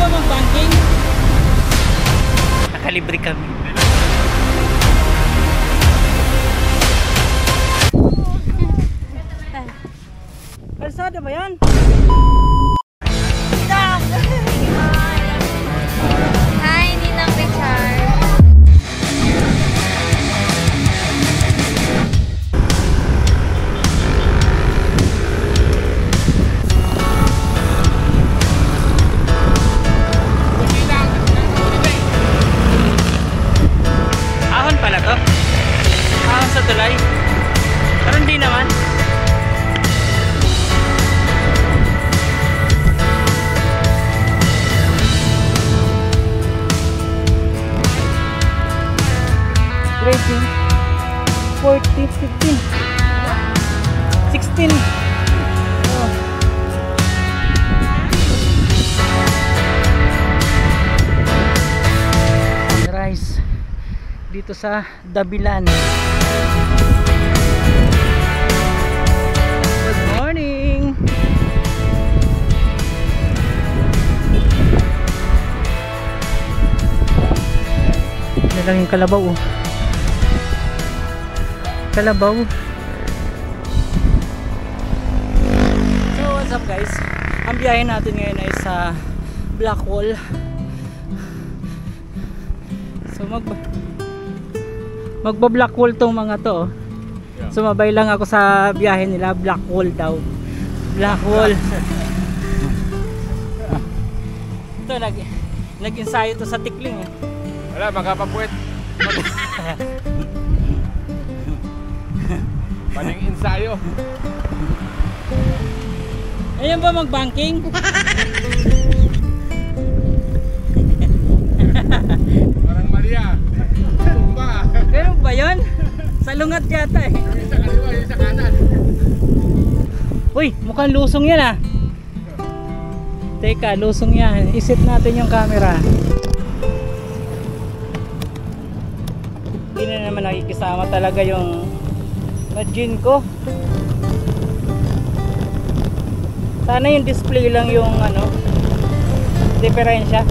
ba mag-banking? Nakalibre kami. Kalsada ba yan? Hi, Ninang Richard. Ahon pala to? Ahon sa tulay? Pero hindi naman. Rating 40, 15 16. Oh. Sunrise dito sa Dabilan. Good morning. Yan lang yung kalabaw, oh. Kalabaw. So what's up guys, ang biyahe natin ngayon ay sa Blackwall. So magba-Blackwall tong mga to, oh. Sumabay lang ako sa biyahe nila. Blackwall daw, Blackwall. Ito nag-ensayo to sa tikling, eh. Wala, magkapapuwet. Paning ensayo. Ayun ba mag-banking? Parang Maria. Tumba. Ganun ba yun? Sa lungat yata, eh. Yung sa kaliwa, yung sa kanan. Uy, mukhang lusong yan, ah. Teka, lusong yan. Isit natin yung camera. Hindi na naman nakikisama talaga yung Majin ko. Sana yung display lang yung ano, diferensya.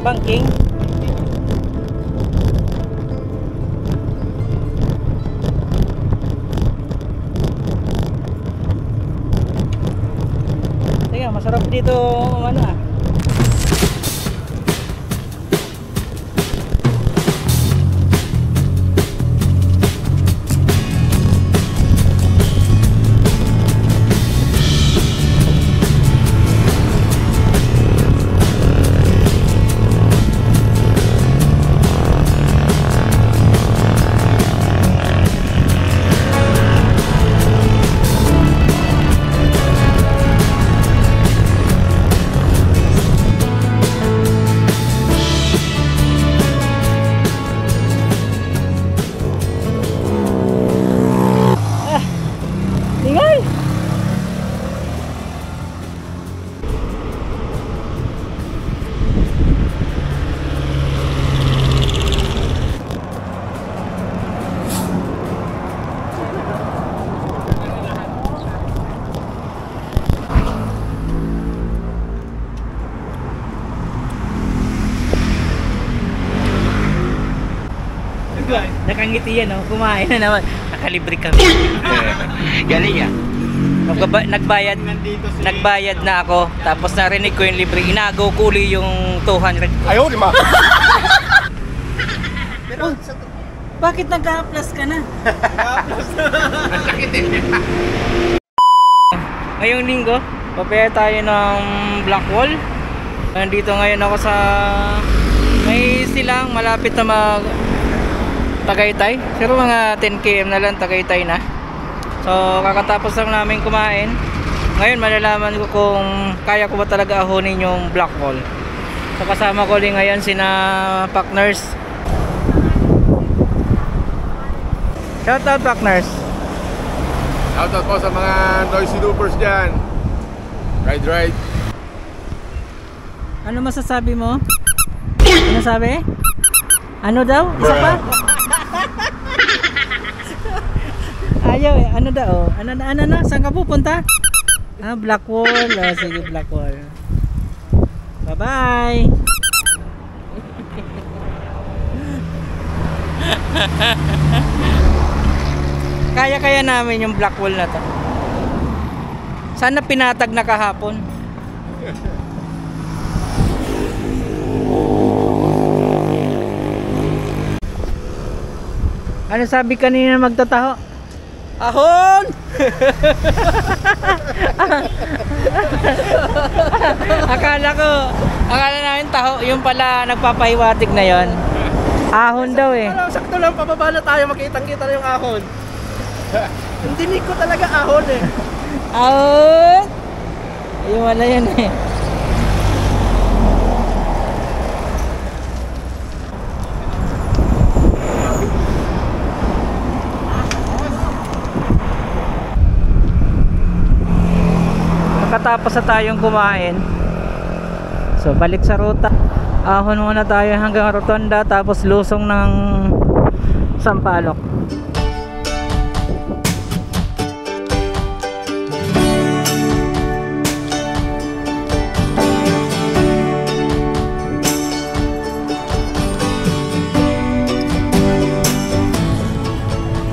Banking. Teka, masarap dito ano, ah. Nakangiti yan, oh. Kumain na naman. Nakalibre kami. Galing yan. Nagbayad na ako. Tapos narinig ko yung libre. Inagaw ko uli yung 200 ko. Ayaw, di ba? Oh, bakit nag-a-plus ka na? Ang sakit, eh. Ngayong linggo, papaya tayo ng Blackwall. Nandito ngayon ako sa may silang malapit na mag Tagaytay. Pero mga 10 km na lang Tagaytay na. So kakatapos lang namin kumain. Ngayon malalaman ko kung kaya ko ba talaga ahonin yung Blackwall. So kasama ko rin ngayon sina partners. Shout out partners. Shout out po sa mga noisy loopers dyan. Ride. Ano masasabi mo? Ano sabi? Ano daw? Isa pa? Ayaw eh. Ano daw? Ano na? Saan ka pupunta? Ah, Blackwall. Oh, sige, Blackwall. Bye-bye. Kaya namin yung Blackwall na to. Sana pinatag na kahapon. Ano sabi kanina magtataho? Ahon! akala namin taho, yung pala nagpapahiwatig na yon. Ahon daw eh. Sakto lang, pababa na tayo, makitang-kita na yung ahon. Yung dinig ko talaga ahon eh. Ahon! Ayun wala yan eh. Nakatapos na tayong kumain. So balik sa ruta. Ahon muna tayo hanggang Rotonda, tapos lusong ng Sampaloc.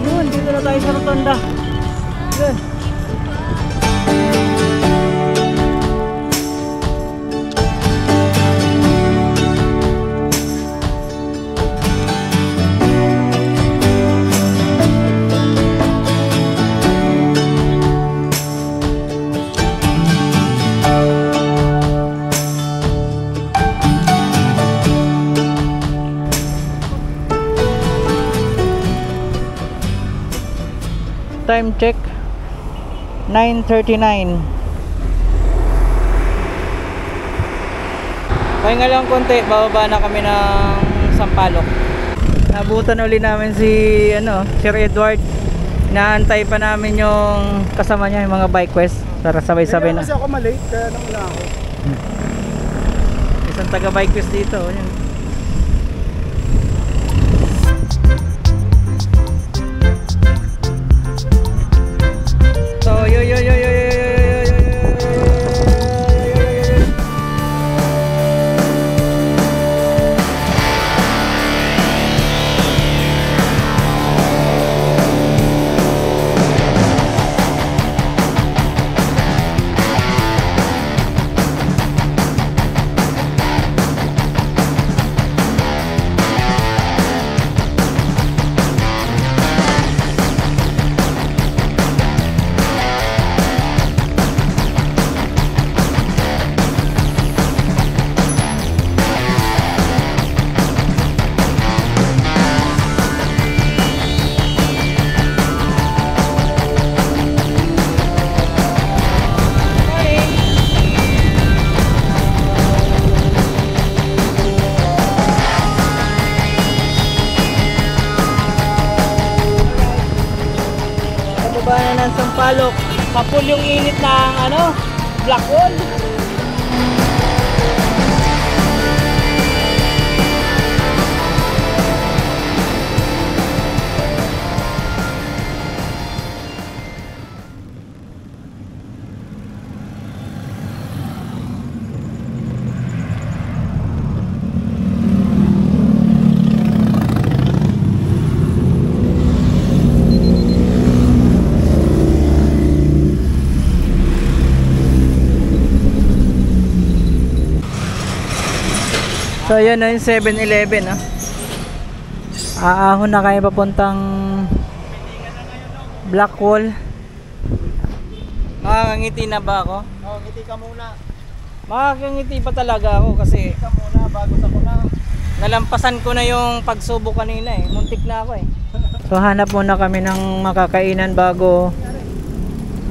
Yun, dito na tayo sa Rotonda. Yun. Time check 9:39. Pahinga lang konti, bababa na kami ng Sampaloc. Nabutan uli namin si Sir Edward. Inaantay pa namin yung kasama niya, yung mga bike quest, para sabay-sabay na. Kasi ako malate, kaya nauna ako. Isang taga bike quest dito, yun. So yo. Ng Sampaloc, kapul yung init ng Blackwall. So yun na yung 7-Eleven Aahon na kayo papuntang Blackwall. Makakangiti na ba ako? Oo, ngiti ka muna. Makakangiti pa talaga ako kasi Ngiti ka muna bago sa kuna. nalampasan ko na yung pagsubok kanina eh. Muntik na ako eh. So hanap muna kami ng makakainan bago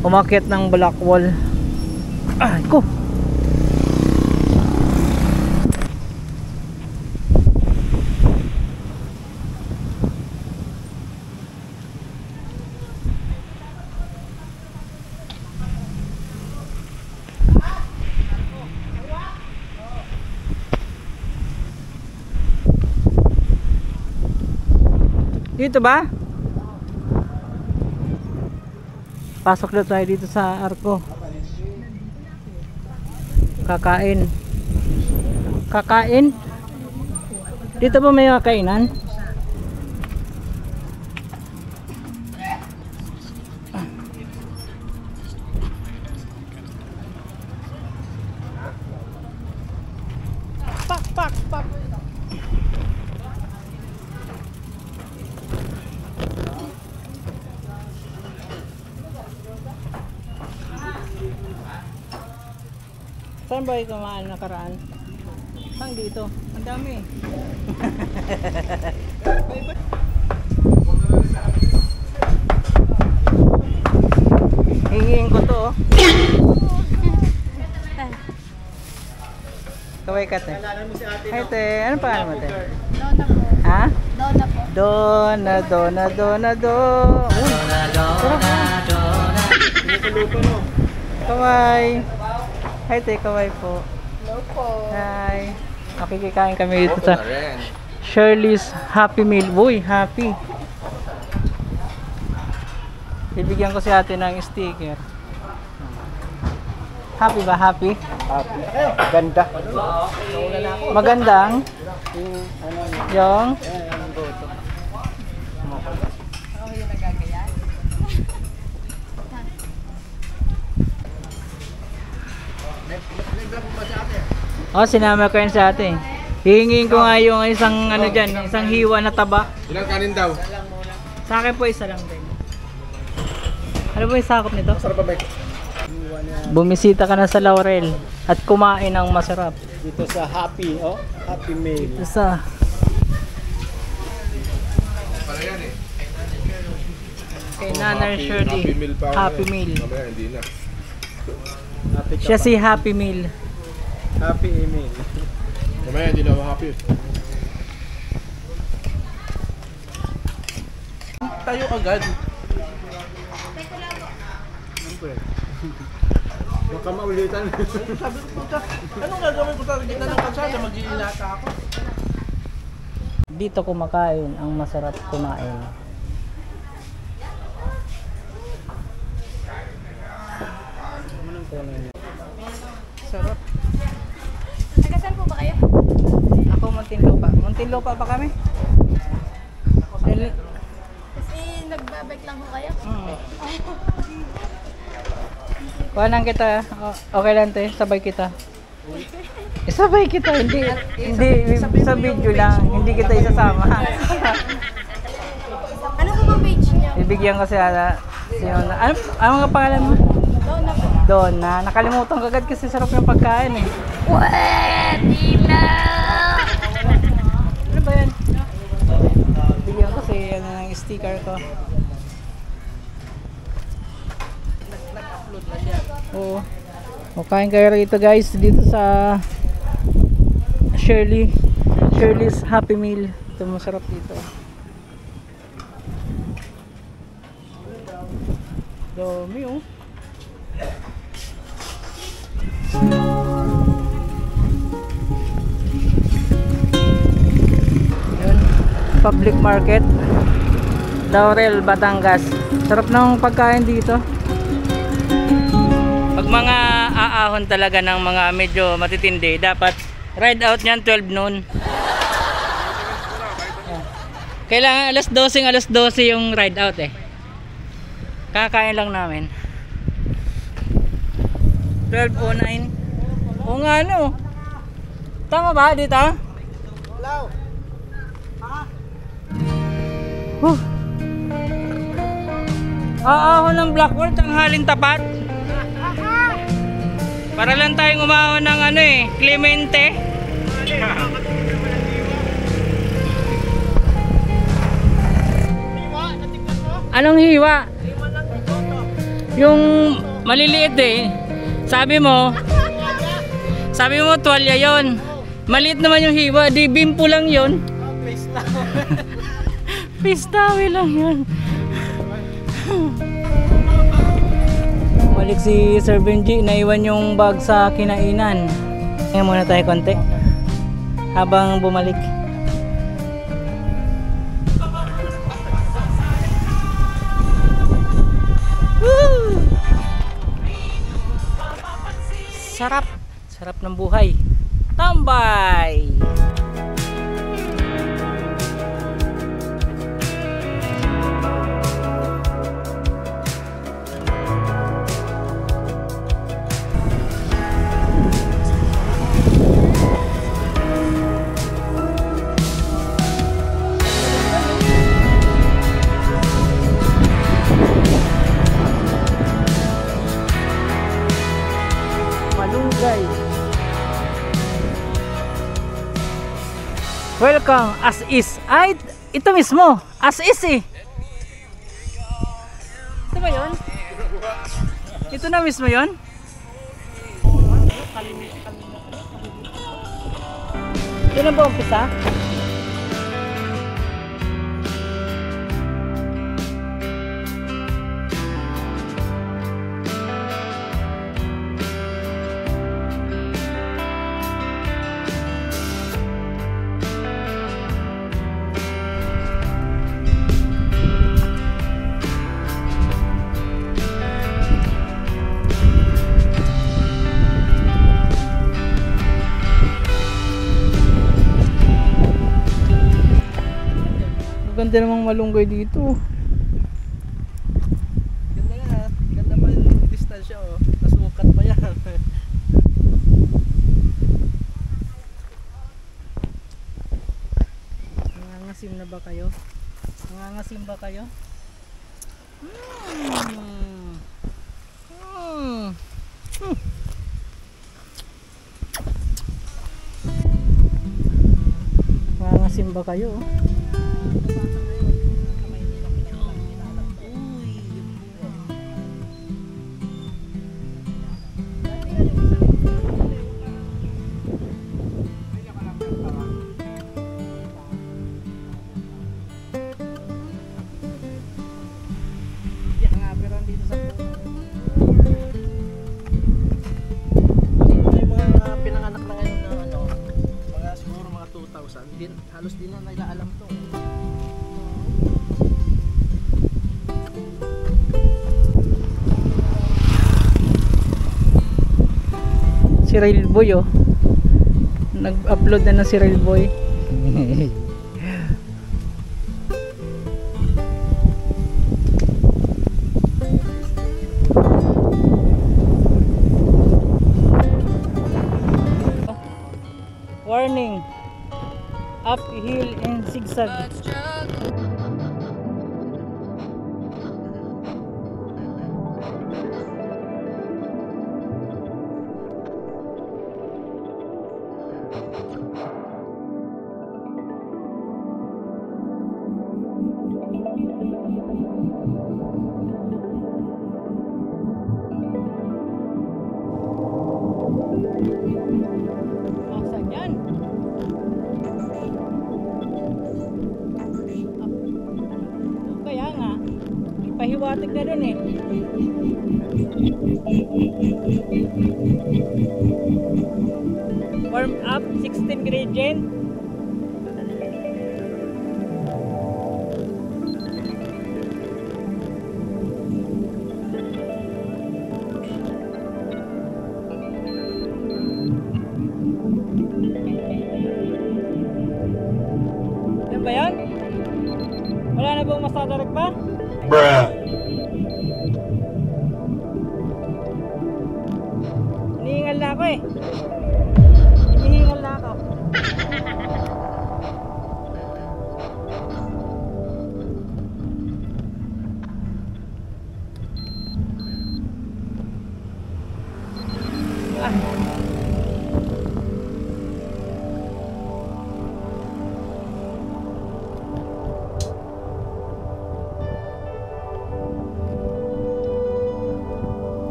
umakyat ng Blackwall. Ay ko! Dito ba? Pasok na tayo dito sa Arco. Kakain. Kakain? Dito ba may kainan? Pak, pak, pak. Saan ba yung kumaan nakaraan? Saan dito? Ang dami. Hingin ko to. Kaway ka te. Hi te, ano pa mo te? Dona po. Ha? Dona po. Dona, dona, dona, do. Dona, dona, dona. Kaway. Hi te, kaway po. Hello po. Hi. Makikikain kami dito sa Shirley's Happy Meal. Uy, happy. Bibigyan ko si ate ng sticker. Happy ba? Happy? Happy. Ganda. Magandang? Yung? Oh, sinama ko yun sa ate. Hihingin ko nga yung isang ano dyan, isang hiwa na taba. Ilang kanin daw? Sa akin po isa lang din. Ano ba yung sakop nito? Sarap ba? Bumisita ka na sa Laurel at kumain ng masarap. Dito sa Happy, oh. Happy Meal. Ito sa Para yan eh. kay Nanay Shirley. Happy Meal pa ako Happy eh. Meal. Mamaya hindi na. Happy ka Siya pa. si Happy Meal. Happy Meal. Mamaya hindi na ako happy. Tayo agad. Baka maulitan. Sabi ko, puta, anong gagawin ko sa gitna ng kalsada? Mag-iinata ako. Dito kumakain ang masarap kumain. Sarap. Nagasan po ba kayo? Ako Muntinlupa. Muntinlupa pa kami? Kasi nagbabike lang po kayo? Kuhanan kita. Okay lang te, sabay kita. Isabay kita, hindi sa video lang, hindi kita isasama. Ano po bang page niyo? Bibigyan ko siya ano nga pangalan mo? Dona po. Donna. Nakalimutan ko agad kasi sarap yung pagkain eh. Pwede Ano ba yan? Bigyan ko si ano ng sticker ko. Nag-upload na siya. Oo. O kain kayo rito guys dito sa Shirley's Happy Meal. Ito masarap dito. Dami oh. Yun. Public market. Laurel, Batangas. Sarap ng pagkain dito. Pag mga aahon talaga ng mga medyo matitindi, dapat ride out niyan 12 noon. Kailangan alas 12 yung ride out eh. Kakain lang namin. 12:09. O nga no. Tama ba dito? Hello. Aahon ng Blackwell, tanghaling tapat. Para lang tayong umahon ng ano eh, Clemente. Anong hiwa? Yung maliliit eh. Sabi mo tuwalya yon. Maliit naman yung hiwa, di bimpo lang yon. Pistawi lang yun. Balik si Sir Benji, naiwan yung bag sa kinainan. Ngayon muna tayo konti habang bumalik. Woo! sarap. Sarap ng buhay. Tambay! Malunggay. Welcome as is. Ay, ito mismo. As is eh. Ito ba yun? Ito na mismo yun? Ito na ba umpisa? Ganda namang malunggay dito. Ganda nga. Ganda pa yung distansya oh. Nasukat pa yan. Nangangasim na ba kayo? Nangangasim ba kayo? Nangangasim ba kayo? Halos din na nila alam to. Si Rail Boy oh. Nag-upload na si Rail Boy. Warning. Uphill and zigzag. Saan yan? Kaya nga, ipahiwatig na dun eh. Warm up, 16 gradient. Yan ba yan? Wala na bang masadarag pa? Bruh. Hinihingal na ako eh. Hinihingal na ako.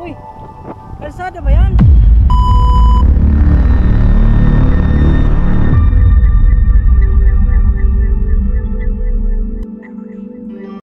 Uy, kalsada ba yan?